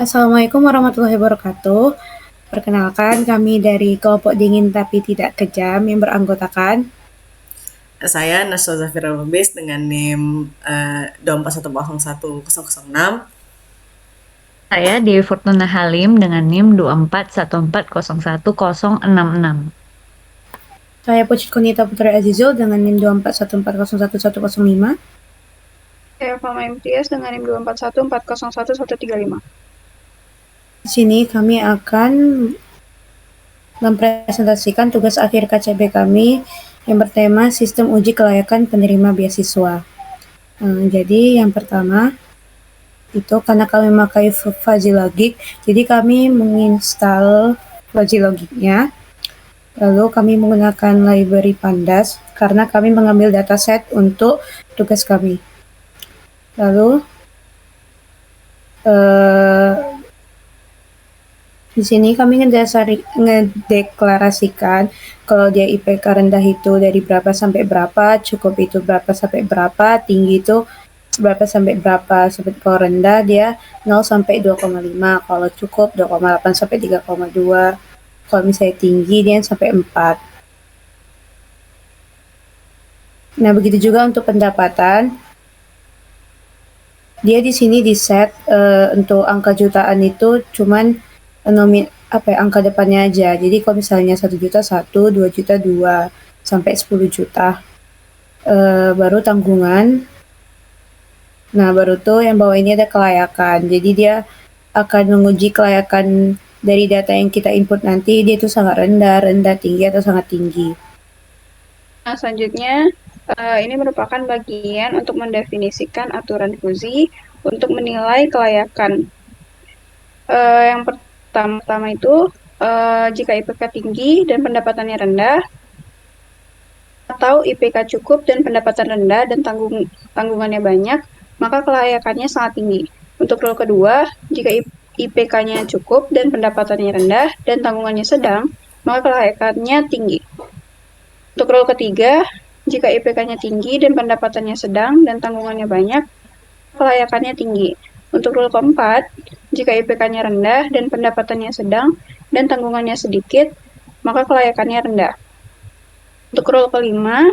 Assalamualaikum warahmatullahi wabarakatuh. Perkenalkan, kami dari kelompok dingin tapi tidak kejam yang beranggotakan Saya Naswa Zafira Lubis dengan NIM 24101006. Saya Dewi Fortuna Halim dengan NIM 2414011066. saya Pucit Kunita Putri Azizul dengan NIM 2414011105. Saya Fama Imtiaz dengan NIM 2414011135. Di sini kami akan mempresentasikan tugas akhir KCB kami yang bertema Sistem Uji Kelayakan Penerima Beasiswa. Jadi yang pertama itu karena kami memakai Fuzzy Logic, jadi kami menginstal Fuzzy Logic-nya. Lalu kami menggunakan library Pandas karena kami mengambil dataset untuk tugas kami. Lalu di sini kami ngedeklarasikan kalau dia IPK rendah itu dari berapa sampai berapa, cukup itu berapa sampai berapa, tinggi itu berapa sampai berapa. Seperti kalau rendah dia 0 sampai 2,5, kalau cukup 2,8 sampai 3,2. Kalau misalnya tinggi dia sampai 4. Nah, begitu juga untuk pendapatan. Dia di sini di set untuk angka jutaan itu cuman angka depannya aja. Jadi kalau misalnya 1 juta 1, 2 juta 2, sampai 10 juta. Baru tanggungan. Nah, baru tuh yang bawah ini ada kelayakan. Jadi dia akan menguji kelayakan dari data yang kita input nanti, dia itu sangat rendah, tinggi, atau sangat tinggi. Nah, selanjutnya, ini merupakan bagian untuk mendefinisikan aturan fuzzy untuk menilai kelayakan. Yang pertama itu, jika IPK tinggi dan pendapatannya rendah, atau IPK cukup dan pendapatan rendah dan tanggungannya banyak, maka kelayakannya sangat tinggi. Untuk rule kedua, jika IPK-nya cukup dan pendapatannya rendah dan tanggungannya sedang, maka kelayakannya tinggi. Untuk rule ketiga, jika IPK-nya tinggi dan pendapatannya sedang dan tanggungannya banyak, kelayakannya tinggi. Untuk rule keempat, jika IPK-nya rendah dan pendapatannya sedang dan tanggungannya sedikit, maka kelayakannya rendah. Untuk rule kelima,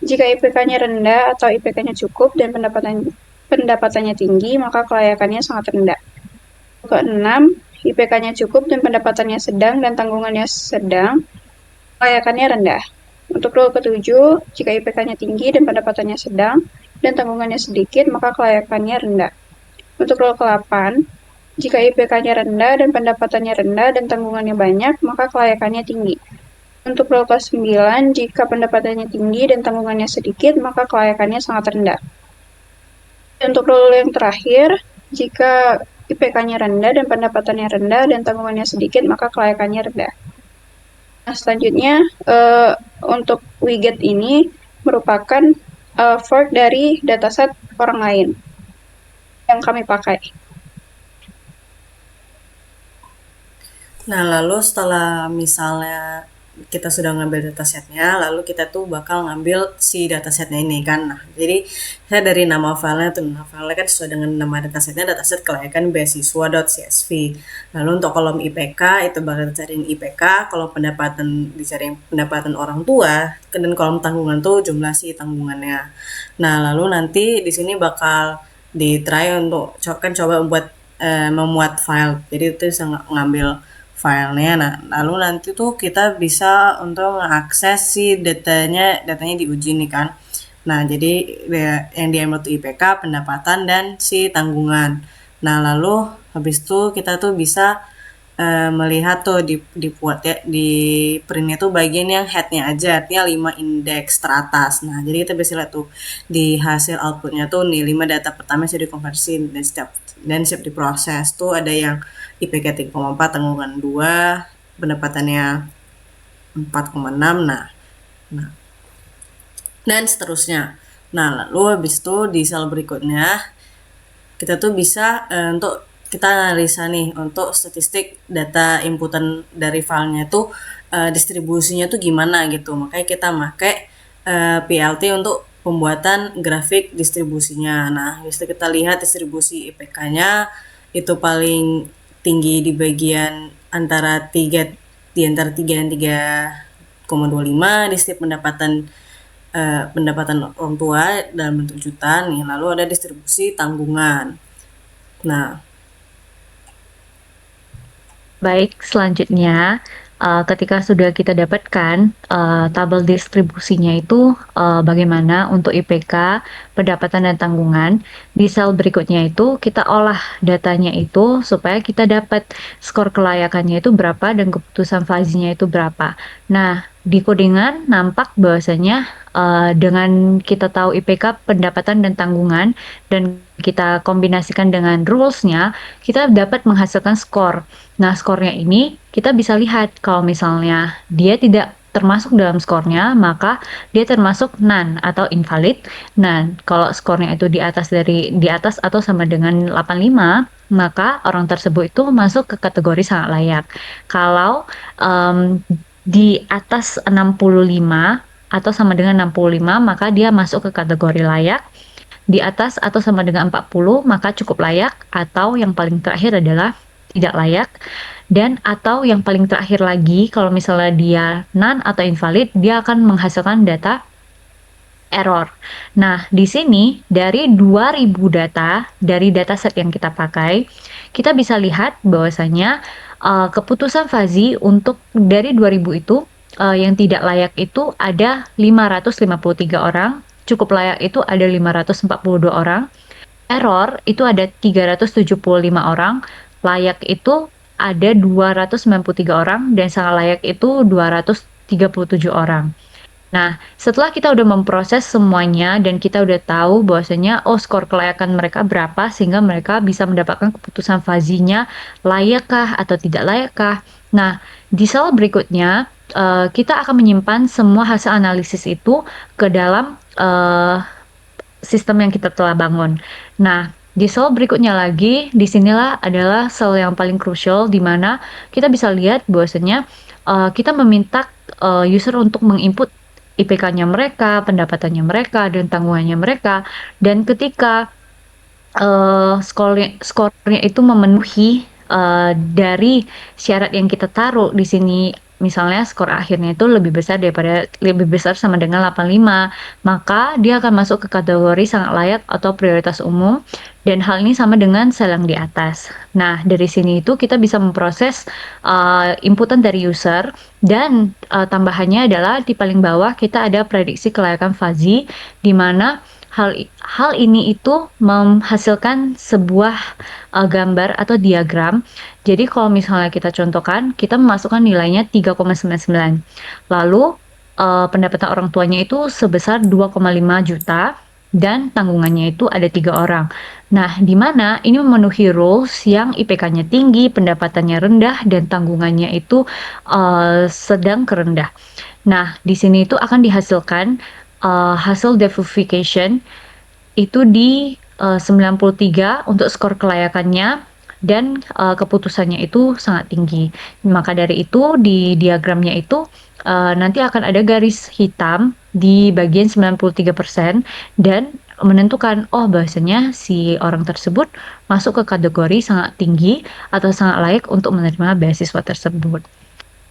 jika IPK-nya rendah atau IPK-nya cukup dan pendapatannya tinggi, maka kelayakannya sangat rendah. Keenam, IPK-nya cukup dan pendapatannya sedang dan tanggungannya sedang, kelayakannya rendah. Untuk rule ketujuh, jika IPK-nya tinggi dan pendapatannya sedang dan tanggungannya sedikit, maka kelayakannya rendah. Untuk rule ke-8, jika IPK-nya rendah dan pendapatannya rendah dan tanggungannya banyak, maka kelayakannya tinggi. Untuk rule ke-9, jika pendapatannya tinggi dan tanggungannya sedikit, maka kelayakannya sangat rendah. Untuk rule yang terakhir, jika IPK-nya rendah dan pendapatannya rendah dan tanggungannya sedikit, maka kelayakannya rendah. Nah, selanjutnya, untuk widget ini merupakan fork dari dataset orang lain yang kami pakai. Nah, lalu setelah misalnya kita sudah ngambil datasetnya, lalu kita tuh bakal ngambil si datasetnya ini kan. Nah, jadi saya dari nama filenya tuh, nama filenya kan sesuai dengan nama datasetnya, dataset kelayakan beasiswa.csv. Lalu untuk kolom IPK itu bakal dicariin IPK, kolom pendapatan dicariin pendapatan orang tua, dan kolom tanggungan tuh jumlah si tanggungannya. Nah, lalu nanti di sini bakal di-try untuk coba membuat memuat file. Jadi itu bisa ngambil filenya. Nah, lalu nanti tuh kita bisa untuk mengakses si datanya diuji nih kan. Nah, jadi yang diambil tuh IPK, pendapatan, dan si tanggungan. Nah, lalu habis itu kita tuh bisa melihat tuh dibuat ya di printnya tuh bagian yang headnya aja, artinya 5 indeks teratas. Nah, jadi kita bisa lihat tuh di hasil outputnya tuh nih 5 data pertama sudah dikonversi dan siap diproses. Tuh ada yang IPK 3,4, tanggungan 2, pendapatannya 4,6. Nah, dan seterusnya. Nah, lalu habis itu di sel berikutnya kita tuh bisa untuk kita analisa nih untuk statistik data inputan dari filenya tuh distribusinya tuh gimana gitu. Makanya kita pakai PLT untuk pembuatan grafik distribusinya. Nah, bisa kita lihat distribusi IPK-nya itu paling tinggi di bagian antara 3 dan 3,25 di setiap pendapatan orang tua dalam bentuk juta nih. Lalu ada distribusi tanggungan. Nah, Baik, selanjutnya ketika sudah kita dapatkan tabel distribusinya itu bagaimana untuk IPK, pendapatan dan tanggungan, di sel berikutnya itu kita olah datanya itu supaya kita dapat skor kelayakannya itu berapa dan keputusan fazinya itu berapa. Nah, di codingan nampak bahwasanya dengan kita tahu IPK, pendapatan dan tanggungan dan kita kombinasikan dengan rules-nya, kita dapat menghasilkan skor. Nah, skornya ini kita bisa lihat kalau misalnya dia tidak termasuk dalam skornya, maka dia termasuk none atau invalid. Nah, kalau skornya itu di atas atau sama dengan 85, maka orang tersebut itu masuk ke kategori sangat layak. Kalau di atas 65 atau sama dengan 65, maka dia masuk ke kategori layak. Di atas atau sama dengan 40, maka cukup layak, atau yang paling terakhir adalah tidak layak, dan atau yang paling terakhir lagi, kalau misalnya dia none atau invalid, dia akan menghasilkan data error. Nah, di sini dari 2000 data, dari dataset yang kita pakai, kita bisa lihat bahwasanya keputusan fazi untuk dari 2000 itu yang tidak layak itu ada 553 orang, cukup layak itu ada 542 orang, error itu ada 375 orang, layak itu ada 293 orang, dan sangat layak itu 237 orang. Nah, setelah kita udah memproses semuanya dan kita udah tahu bahwasanya skor kelayakan mereka berapa sehingga mereka bisa mendapatkan keputusan fazinya layakkah atau tidak layakkah. Nah, di sel berikutnya kita akan menyimpan semua hasil analisis itu ke dalam sistem yang kita telah bangun. Nah, di sel berikutnya lagi, disinilah adalah sel yang paling krusial di mana kita bisa lihat bahwasanya kita meminta user untuk menginput IPK-nya mereka, pendapatannya mereka, dan tanggungannya mereka. Dan ketika skornya itu memenuhi dari syarat yang kita taruh di sini, misalnya skor akhirnya itu lebih besar sama dengan 85, maka dia akan masuk ke kategori sangat layak atau prioritas umum, dan hal ini sama dengan sel yang di atas. Nah, dari sini itu kita bisa memproses inputan dari user, dan tambahannya adalah di paling bawah kita ada prediksi kelayakan fazi, di mana hal ini itu menghasilkan sebuah gambar atau diagram. Jadi kalau misalnya kita contohkan, kita memasukkan nilainya 3,99. Lalu pendapatan orang tuanya itu sebesar 2,5 juta dan tanggungannya itu ada 3 orang. Nah, di mana ini memenuhi rules yang IPK-nya tinggi, pendapatannya rendah, dan tanggungannya itu sedang ke rendah. Nah, di sini itu akan dihasilkan hasil deviation itu di 93 untuk skor kelayakannya, dan keputusannya itu sangat tinggi. Maka dari itu di diagramnya itu nanti akan ada garis hitam di bagian 93% dan menentukan bahwasanya si orang tersebut masuk ke kategori sangat tinggi atau sangat layak untuk menerima beasiswa tersebut.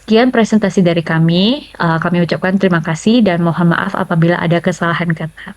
Sekian presentasi dari kami. Kami ucapkan terima kasih dan mohon maaf apabila ada kesalahan kata.